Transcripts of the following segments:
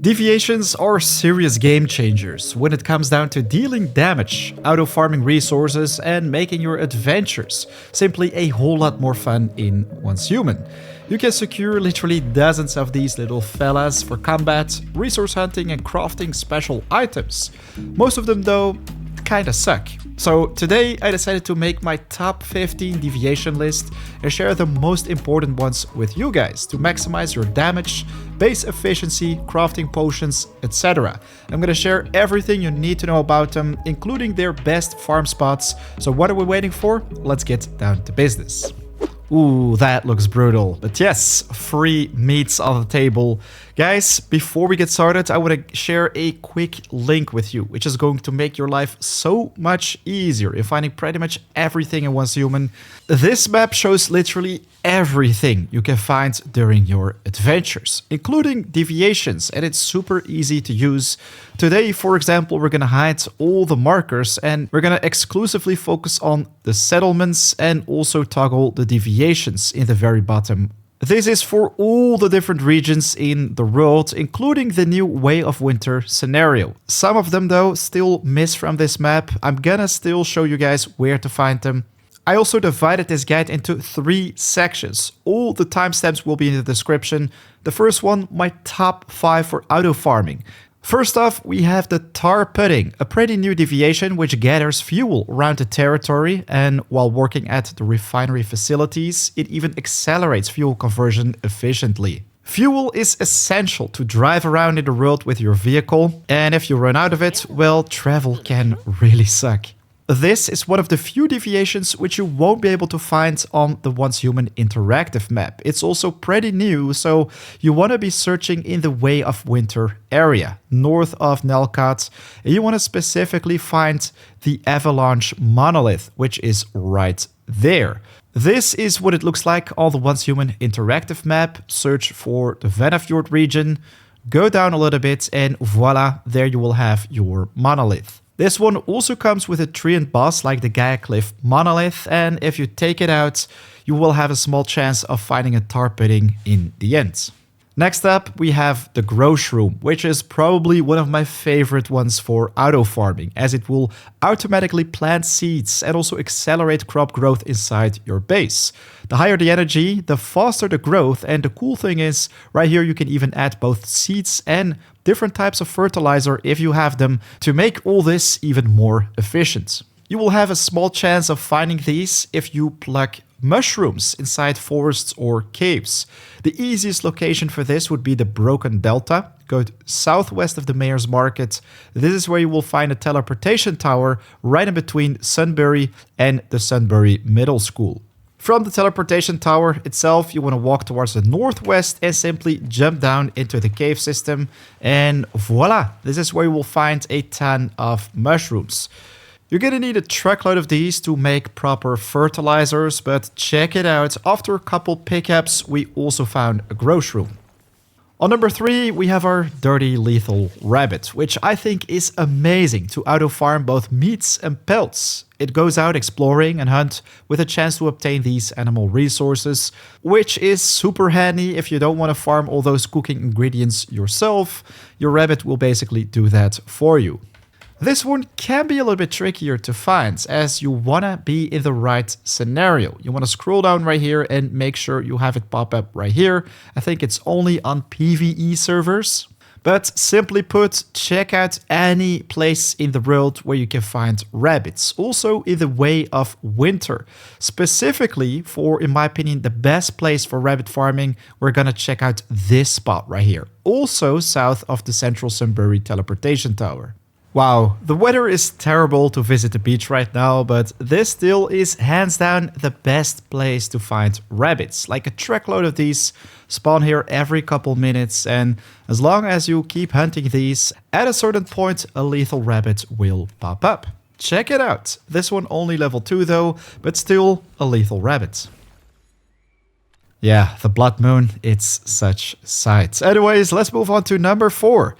Deviations are serious game changers when it comes down to dealing damage, auto-farming resources and making your adventures simply a whole lot more fun in Once Human. You can secure literally dozens of these little fellas for combat, resource hunting and crafting special items. Most of them though kinda suck. So today I decided to make my top 15 deviation list and share the most important ones with you guys to maximize your damage, base efficiency, crafting potions, etc. I'm gonna share everything you need to know about them, including their best farm spots. So what are we waiting for? Let's get down to business. Ooh, that looks brutal. But yes, free meats on the table. Guys, before we get started, I want to share a quick link with you, which is going to make your life so much easier in finding pretty much everything in Once Human. This map shows literally everything you can find during your adventures, including deviations, and it's super easy to use. Today, for example, we're gonna hide all the markers and we're gonna exclusively focus on the settlements and also toggle the deviations in the very bottom. This is for all the different regions in the world, including the new Way of Winter scenario. Some of them though still miss from this map. I'm gonna still show you guys where to find them. I also divided this guide into 3 sections. All the timestamps will be in the description. The first one, my top 5 for auto farming. First off, we have the tar pudding, a pretty new deviation which gathers fuel around the territory, and while working at the refinery facilities, it even accelerates fuel conversion efficiently. Fuel is essential to drive around in the world with your vehicle, and if you run out of it, well, travel can really suck. This is one of the few deviations which you won't be able to find on the Once Human interactive map. It's also pretty new, so you want to be searching in the Way of Winter area, north of Nelkat, and you want to specifically find the Avalanche Monolith, which is right there. This is what it looks like on the Once Human interactive map. Search for the Vanafjord region, go down a little bit, and voila, there you will have your monolith. This one also comes with a treant boss like the Gaia Cliff Monolith, and if you take it out, you will have a small chance of finding a tar pudding in the end. Next up, we have the Growshroom, which is probably one of my favorite ones for auto farming, as it will automatically plant seeds and also accelerate crop growth inside your base. The higher the energy, the faster the growth, and the cool thing is, right here you can even add both seeds and different types of fertilizer if you have them to make all this even more efficient. You will have a small chance of finding these if you pluck mushrooms inside forests or caves. The easiest location for this would be the Broken Delta. Go southwest of the Mayor's Market. This is where you will find a teleportation tower right in between Sunbury and the Sunbury Middle School. From the teleportation tower itself, you want to walk towards the northwest and simply jump down into the cave system. And voila, this is where you will find a ton of mushrooms. You're gonna need a truckload of these to make proper fertilizers, but check it out. After a couple pickups, we also found a Growshroom. On number 3, we have our Dirty Lethal Rabbit, which I think is amazing to auto farm both meats and pelts. It goes out exploring and hunt with a chance to obtain these animal resources, which is super handy if you don't want to farm all those cooking ingredients yourself. Your rabbit will basically do that for you. This one can be a little bit trickier to find, as you want to be in the right scenario. You want to scroll down right here and make sure you have it pop up right here. I think it's only on PvE servers. But simply put, check out any place in the world where you can find rabbits. Also in the Way of Winter. Specifically for, in my opinion, the best place for rabbit farming, we're gonna check out this spot right here. Also south of the Central Sunbury Teleportation Tower. Wow, the weather is terrible to visit the beach right now, but this still is hands down the best place to find rabbits. Like a truckload of these spawn here every couple minutes, and as long as you keep hunting these, at a certain point a lethal rabbit will pop up. Check it out. This one only level 2 though, but still a lethal rabbit. Yeah, the Blood Moon, it's such sight. Anyways, let's move on to number 4.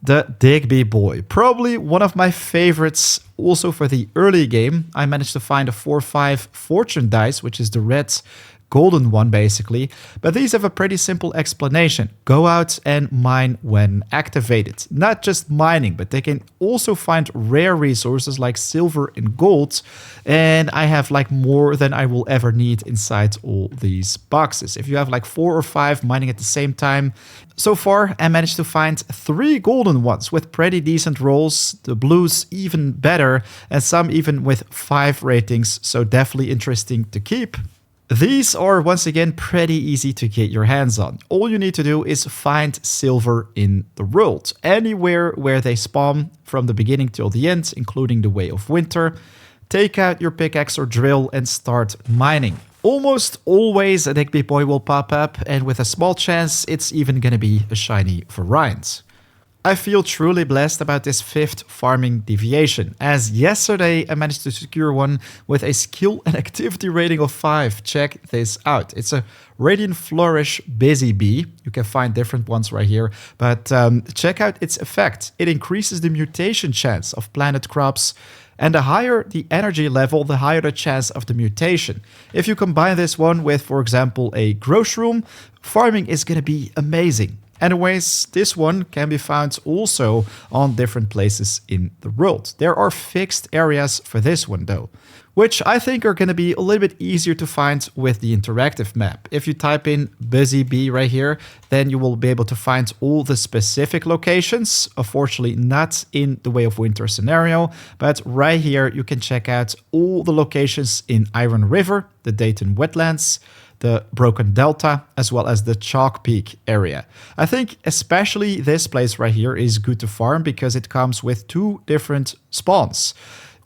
The Digby Boy, probably one of my favorites also for the early game. I managed to find a 4/5 fortune dice, which is the red golden one basically, but these have a pretty simple explanation. Go out and mine when activated. Not just mining, but they can also find rare resources like silver and gold, and I have like more than I will ever need inside all these boxes. If you have like 4 or 5 mining at the same time, so far I managed to find 3 golden ones with pretty decent rolls, the blues even better, and some even with 5 ratings, so definitely interesting to keep. These are once again pretty easy to get your hands on. All you need to do is find silver in the world, anywhere where they spawn from the beginning till the end, including the Way of Winter. Take out your pickaxe or drill and start mining. Almost always a Digby Boy will pop up, and with a small chance it's even gonna be a shiny variant. I feel truly blessed about this 5th farming deviation, as yesterday I managed to secure one with a skill and activity rating of 5. Check this out. It's a Radiant Flourish Buzzy Bee. You can find different ones right here, but check out its effect. It increases the mutation chance of planet crops, and the higher the energy level, the higher the chance of the mutation. If you combine this one with, for example, a Growshroom, farming is going to be amazing. Anyways, this one can be found also on different places in the world. There are fixed areas for this one though, which I think are going to be a little bit easier to find with the interactive map. If you type in Buzzy Bee right here, then you will be able to find all the specific locations. Unfortunately, not in the Way of Winter scenario, but right here you can check out all the locations in Iron River, the Dayton Wetlands, the Broken Delta, as well as the Chalk Peak area. I think especially this place right here is good to farm because it comes with 2 different spawns.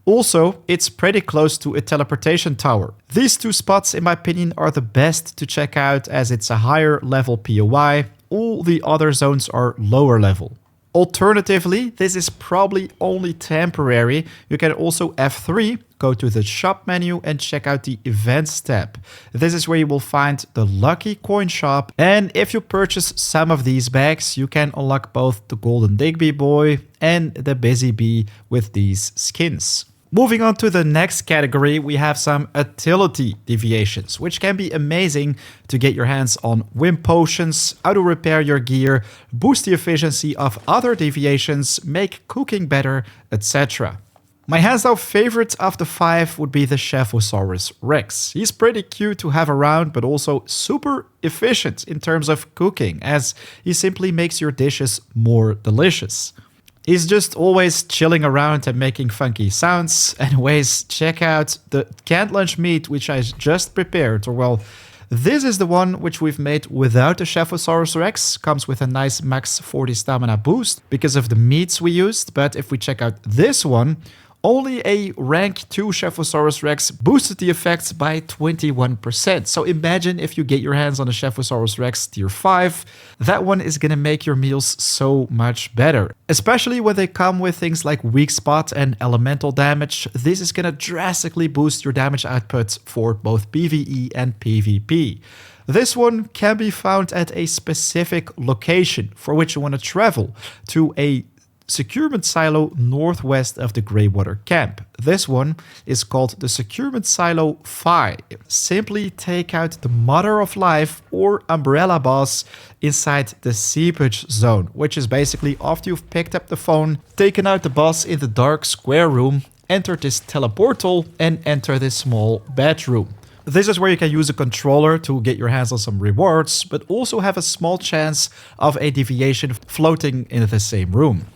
Also, it's pretty close to a teleportation tower. These 2 spots, in my opinion, are the best to check out as it's a higher level POI. All the other zones are lower level. Alternatively, this is probably only temporary. You can also F3, go to the shop menu and check out the events tab. This is where you will find the lucky coin shop. And if you purchase some of these bags, you can unlock both the golden Digby Boy and the Buzzy Bee with these skins. Moving on to the next category, we have some utility deviations, which can be amazing to get your hands on win potions, auto repair your gear, boost the efficiency of other deviations, make cooking better, etc. My hands down favorite of the 5 would be the Chefosaurus Rex. He's pretty cute to have around, but also super efficient in terms of cooking, as he simply makes your dishes more delicious. He's just always chilling around and making funky sounds. Anyways, check out the canned lunch meat which I just prepared, or well, this is the one which we've made without the Chefosaurus Rex. Comes with a nice max 40 stamina boost because of the meats we used. But if we check out this one, only a rank 2 Chefosaurus Rex boosted the effects by 21%. So imagine if you get your hands on a Chefosaurus Rex tier 5, that one is gonna make your meals so much better. Especially when they come with things like weak spot and elemental damage, this is gonna drastically boost your damage output for both PvE and PvP. This one can be found at a specific location for which you want to travel to a securement silo northwest of the Greywater camp. This one is called the Securement Silo Phi. Simply take out the Mother of Life or Umbrella boss inside the seepage zone, which is basically after you've picked up the phone, taken out the boss in the dark square room, enter this teleportal and enter this small bedroom. This is where you can use a controller to get your hands on some rewards, but also have a small chance of a deviation floating in the same room.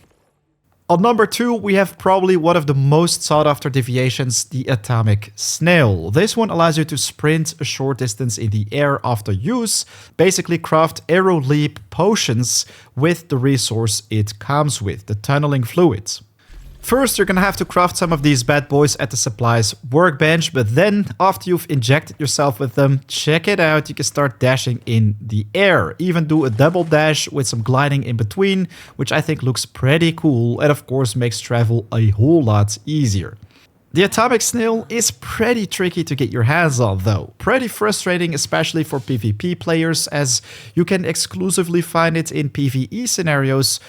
On number 2, we have probably one of the most sought after deviations, the Atomic Snail. This one allows you to sprint a short distance in the air after use, basically craft aero leap potions with the resource it comes with, the tunneling fluid. First, you're gonna have to craft some of these bad boys at the supplies workbench, but then after you've injected yourself with them, check it out, you can start dashing in the air. Even do a double dash with some gliding in between, which I think looks pretty cool and of course makes travel a whole lot easier. The Atomic Snail is pretty tricky to get your hands on though. Pretty frustrating, especially for PvP players, as you can exclusively find it in PvE scenarios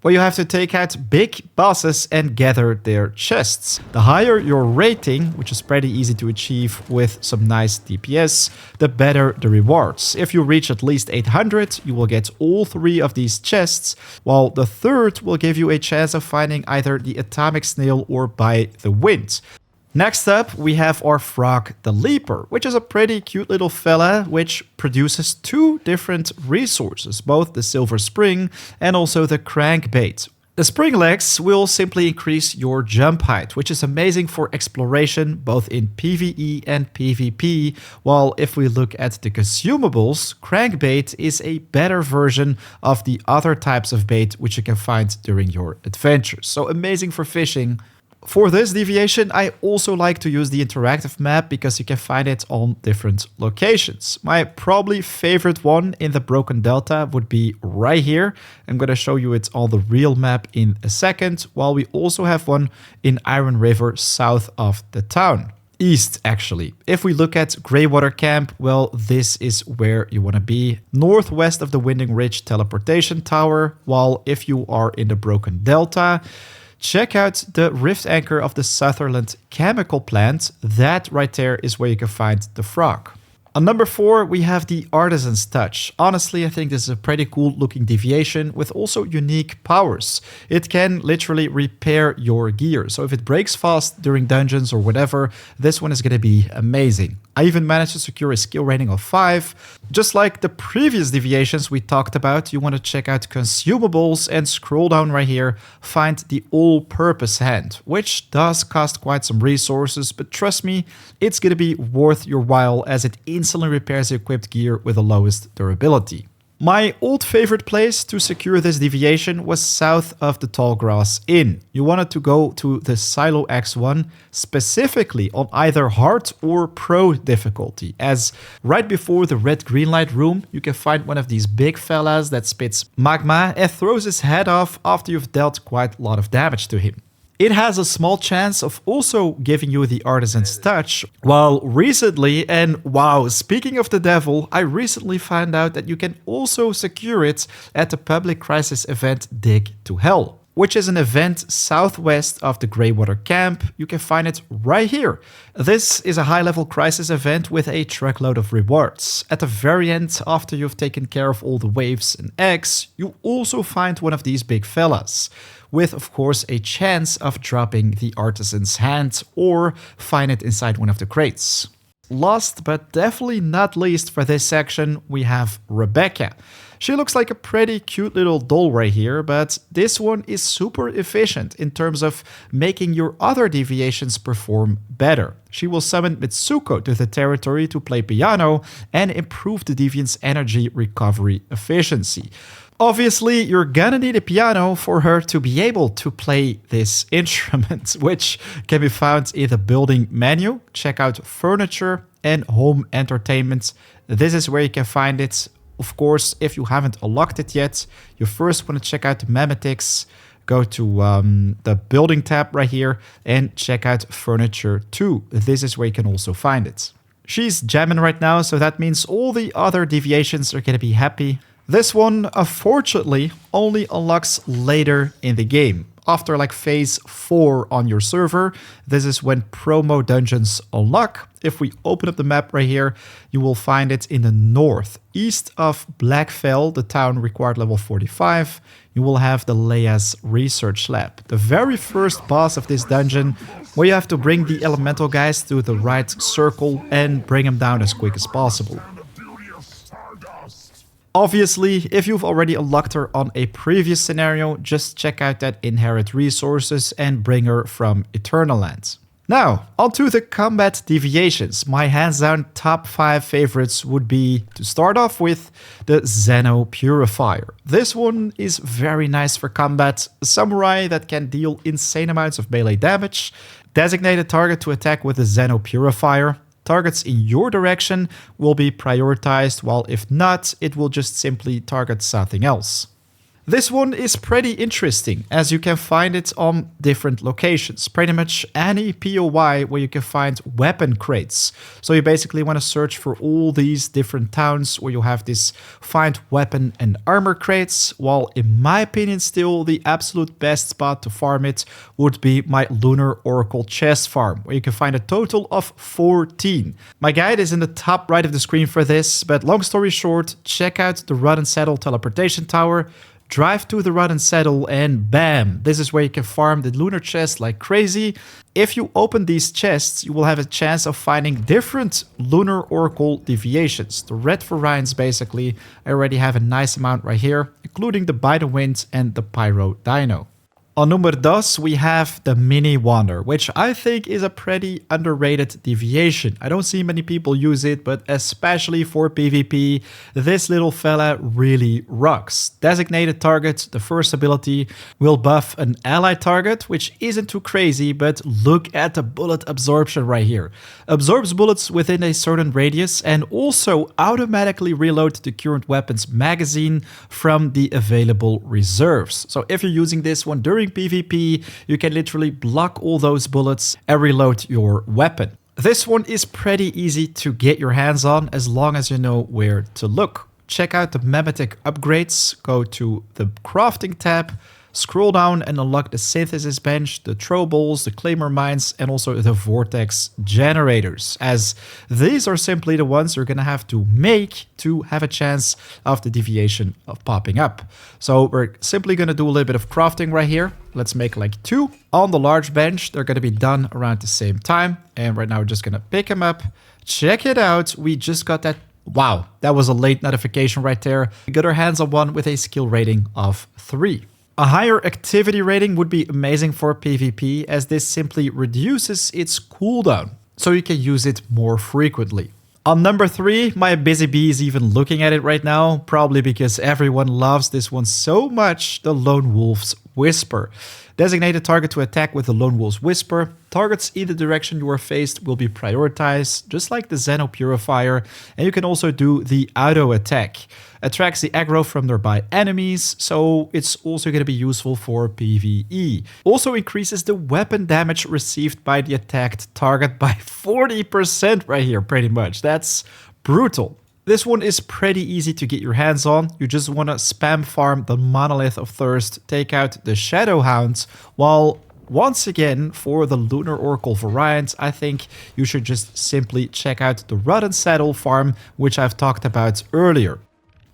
where you have to take out big bosses and gather their chests. The higher your rating, which is pretty easy to achieve with some nice DPS, the better the rewards. If you reach at least 800, you will get all 3 of these chests, while the third will give you a chance of finding either the atomic snail or by the wind. Next up, we have our frog, the Leaper, which is a pretty cute little fella, which produces 2 different resources, both the Silver Spring and also the Crankbait. The spring legs will simply increase your jump height, which is amazing for exploration, both in PvE and PvP, while if we look at the consumables, Crankbait is a better version of the other types of bait which you can find during your adventures. So amazing for fishing. For this deviation, I also like to use the interactive map because you can find it on different locations. My probably favorite one in the Broken Delta would be right here. I'm going to show you it on the real map in a second, while we also have one in Iron River south of the town. East, actually. If we look at Greywater Camp, well, this is where you want to be. Northwest of the Winding Ridge Teleportation Tower, while if you are in the Broken Delta, check out the Rift Anchor of the Sutherland Chemical Plant. That right there is where you can find the frog. On number 4, we have the Artisan's Touch. Honestly, I think this is a pretty cool looking deviation with also unique powers. It can literally repair your gear. So if it breaks fast during dungeons or whatever, this one is going to be amazing. I even managed to secure a skill rating of 5. Just like the previous deviations we talked about, you want to check out consumables and scroll down right here, find the all-purpose hand, which does cost quite some resources, but trust me, it's going to be worth your while as it instantly repairs the equipped gear with the lowest durability. My old favorite place to secure this deviation was south of the Tallgrass Inn. You wanted to go to the Silo X1, specifically on either hard or pro difficulty, as right before the red green light room, you can find one of these big fellas that spits magma and throws his head off after you've dealt quite a lot of damage to him. It has a small chance of also giving you the Artisan's Touch, while recently, and wow, speaking of the devil, I recently found out that you can also secure it at the public crisis event Dig to Hell, which is an event southwest of the Greywater Camp. You can find it right here. This is a high-level crisis event with a truckload of rewards. At the very end, after you've taken care of all the waves and eggs, you also find one of these big fellas, with of course a chance of dropping the Artisan's Hand or find it inside one of the crates. Last but definitely not least for this section, we have Rebecca. She looks like a pretty cute little doll right here, but this one is super efficient in terms of making your other deviations perform better. She will summon Mitsuko to the territory to play piano and improve the deviant's energy recovery efficiency. Obviously, you're gonna need a piano for her to be able to play this instrument, which can be found in the building menu. Check out Furniture and Home Entertainment. This is where you can find it. Of course, if you haven't unlocked it yet, you first want to check out the memetics, go to the building tab right here and check out Furniture 2. This is where you can also find it. She's jamming right now, so that means all the other deviations are gonna be happy. This one, unfortunately, only unlocks later in the game. After like phase 4 on your server, this is when promo dungeons unlock. If we open up the map right here, you will find it in the north. East of Blackfell, the town required level 45, you will have the Leia's Research Lab. The very first boss of this dungeon, where you have to bring the elemental guys to the right circle and bring them down as quick as possible. Obviously, if you've already unlocked her on a previous scenario, just check out that Inherit Resources and bring her from Eternal Lands. Now, onto the combat deviations. My hands down top 5 favorites would be, to start off with, the Zeno Purifier. This one is very nice for combat. A samurai that can deal insane amounts of melee damage. Designate a target to attack with the Zeno Purifier. Targets in your direction will be prioritized, while if not, it will just simply target something else. This one is pretty interesting, as you can find it on different locations. Pretty much any POI where you can find weapon crates. So you basically want to search for all these different towns where you have this find weapon and armor crates, while in my opinion still the absolute best spot to farm it would be my Lunar Oracle chest farm, where you can find a total of 14. My guide is in the top right of the screen for this, but long story short, check out the Run and Saddle teleportation tower, drive to the Run and Saddle, and bam! This is where you can farm the lunar chest like crazy. If you open these chests, you will have a chance of finding different Lunar Oracle deviations. The red variants basically. I already have a nice amount right here, including the By the Wind and the Pyro Dino. On number 2, we have the Mini Wander, which I think is a pretty underrated deviation. I don't see many people use it, but especially for PvP, this little fella really rocks. Designated target, the first ability, will buff an ally target, which isn't too crazy, but look at the bullet absorption right here. Absorbs bullets within a certain radius and also automatically reload the current weapon's magazine from the available reserves. So if you're using this one during PvP, you can literally block all those bullets and reload your weapon. This one is pretty easy to get your hands on as long as you know where to look. Check out the Memetic upgrades, go to the crafting tab, scroll down and unlock the synthesis bench, the throw balls, the claymore mines, and also the vortex generators, as these are simply the ones you're gonna have to make to have a chance of the deviation of popping up. So we're simply gonna do a little bit of crafting right here. Let's make like 2 on the large bench. They're gonna be done around the same time. And right now we're just gonna pick them up. Check it out. We just got that. Wow, that was a late notification right there. We got our hands on one with a skill rating of 3. A higher activity rating would be amazing for PvP, as this simply reduces its cooldown, so you can use it more frequently. On number 3, my Buzzy Bee is even looking at it right now, probably because everyone loves this one so much, the Lonewolf's Whisper. Designated target to attack with the Lonewolf's Whisper. Targets in the direction you are faced will be prioritized, just like the Zeno Purifier, and you can also do the auto attack. Attracts the aggro from nearby enemies, so it's also going to be useful for PvE. Also increases the weapon damage received by the attacked target by 40% right here, pretty much. That's brutal. This one is pretty easy to get your hands on. You just want to spam farm the Monolith of Thirst, take out the Shadow Hounds, while once again, for the Lunar Oracle variant, I think you should just simply check out the Run and Saddle farm, which I've talked about earlier.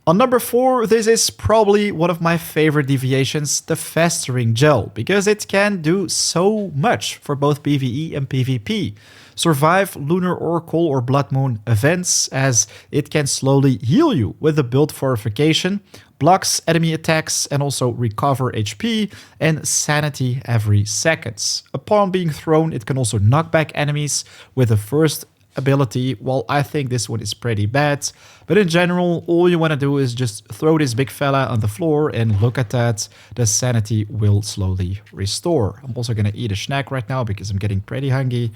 On number 4, this is probably one of my favorite deviations, the Festering Gel, because it can do so much for both PvE and PvP. Survive Lunar Oracle or Blood Moon events, as it can slowly heal you with the build fortification, blocks enemy attacks and also recover HP and sanity every seconds. Upon being thrown, it can also knock back enemies with the first ability. Well, I think this one is pretty bad, but in general, all you want to do is just throw this big fella on the floor and look at that. The sanity will slowly restore. I'm also going to eat a snack right now because I'm getting pretty hungry.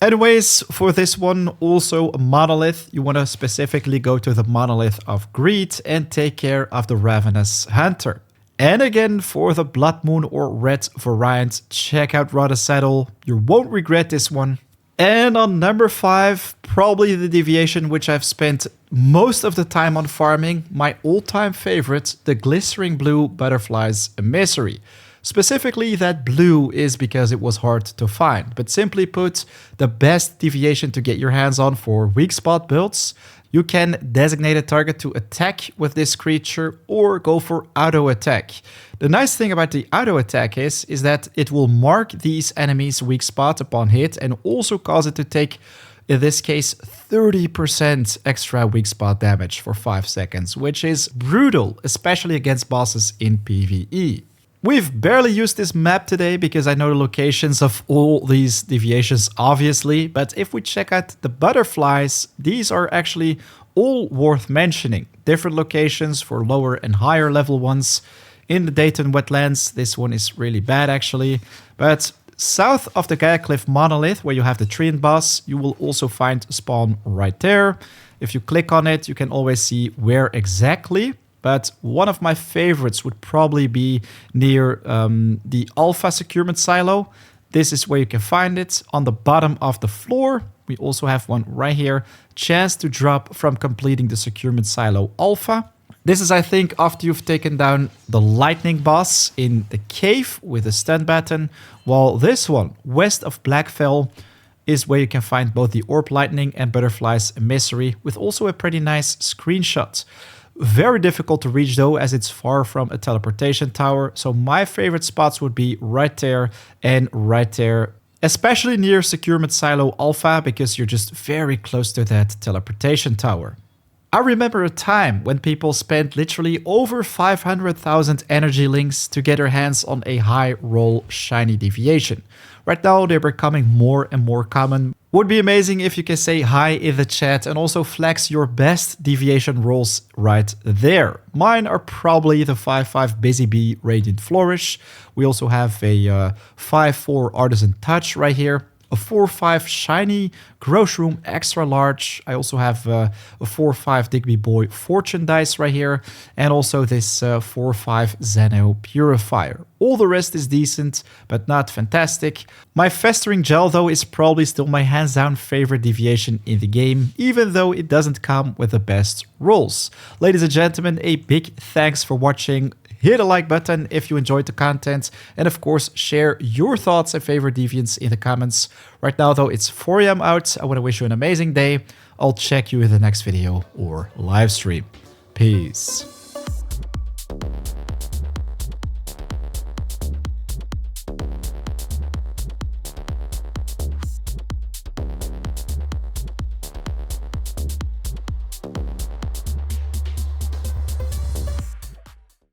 Anyways, for this one, also a Monolith. You want to specifically go to the Monolith of Greed and take care of the Ravenous Hunter. And again, for the Blood Moon or Red variant, check out Run and Saddle. You won't regret this one. And on number 5, probably the deviation which I've spent most of the time on farming, my all-time favorite, the Glistering Blue Butterfly's Emissary. Specifically, that blue is because it was hard to find, but simply put, the best deviation to get your hands on for weak spot builds. You can designate a target to attack with this creature or go for auto attack. The nice thing about the auto attack is that it will mark these enemies' weak spot upon hit and also cause it to take, in this case, 30% extra weak spot damage for 5 seconds, which is brutal, especially against bosses in PvE. We've barely used this map today because I know the locations of all these deviations, obviously, but if we check out the butterflies, these are actually all worth mentioning. Different locations for lower and higher level ones. In the Dayton wetlands, this one is really bad actually, but south of the Gaia Cliff Monolith, where you have the Treant boss, you will also find a spawn right there. If you click on it, you can always see where exactly. but one of my favorites would probably be near the Alpha Securement Silo. This is where you can find it on the bottom of the floor. We also have one right here. Chance to drop from completing the Securement Silo Alpha. This is, I think, after you've taken down the Lightning Boss in the cave with a stun baton. While this one, west of Blackfell, is where you can find both the Orb Lightning and Butterfly's Emissary, with also a pretty nice screenshot. Very difficult to reach though, as it's far from a teleportation tower. So my favorite spots would be right there and right there. Especially near Securement Silo Alpha, because you're just very close to that teleportation tower. I remember a time when people spent literally over 500,000 energy links to get their hands on a high roll shiny deviation. Right now they're becoming more and more common. Would be amazing if you can say hi in the chat and also flex your best deviation rolls right there. Mine are probably the 5/5 Buzzy Bee Radiant Flourish. We also have a 5/4 Artisan Touch right here. A 4/5 shiny Growshroom extra large. I also have a 4/5 Digby Boy Fortune dice right here. And also this 4/5 Zeno Purifier. All the rest is decent, but not fantastic. My Festering Gel though is probably still my hands down favorite deviation in the game, even though it doesn't come with the best rolls. Ladies and gentlemen, a big thanks for watching. Hit the like button if you enjoyed the content, and of course share your thoughts and favorite deviants in the comments. Right now though, it's 4 AM out. I want to wish you an amazing day. I'll check you in the next video or live stream. Peace.